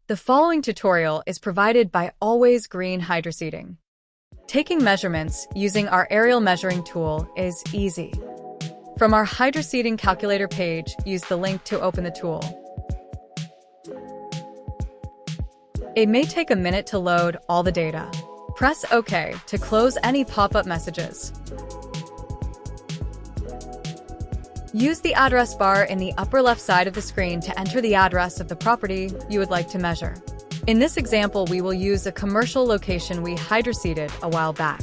The following tutorial is provided by Always Green Hydroseeding. Taking measurements using our aerial measuring tool is easy. From our Hydroseed Calculator page, use the link to open the tool. It may take a minute to load all the data. Press OK to close any pop-up messages. Use the address bar in the upper left side of the screen to enter the address of the property you would like to measure. In this example, we will use a commercial location we hydroseeded a while back.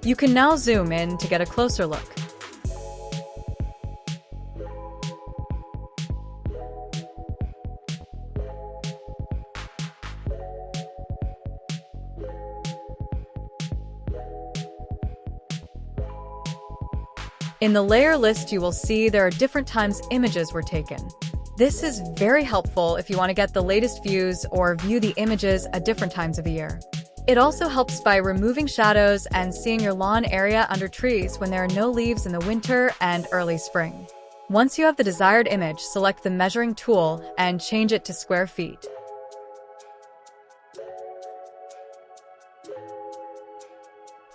You can now zoom in to get a closer look. In the layer list, you will see there are different times images were taken. This is very helpful if you want to get the latest views or view the images at different times of the year. It also helps by removing shadows and seeing your lawn area under trees when there are no leaves in the winter and early spring. Once you have the desired image, select the measuring tool and change it to square feet.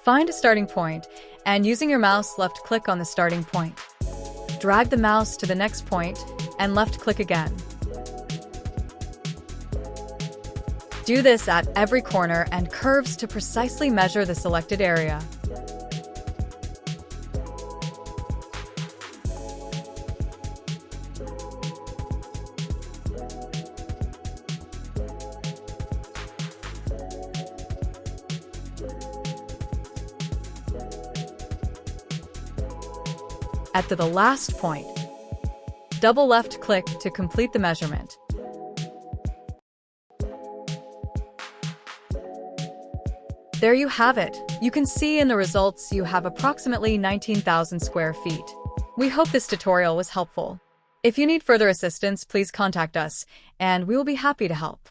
Find a starting point, and using your mouse, left-click on the starting point. Drag the mouse to the next point, and left-click again. Do this at every corner and curves to precisely measure the selected area. At the last point, double left-click to complete the measurement. There you have it. You can see in the results you have approximately 19,000 square feet. We hope this tutorial was helpful. If you need further assistance, please contact us, and we will be happy to help.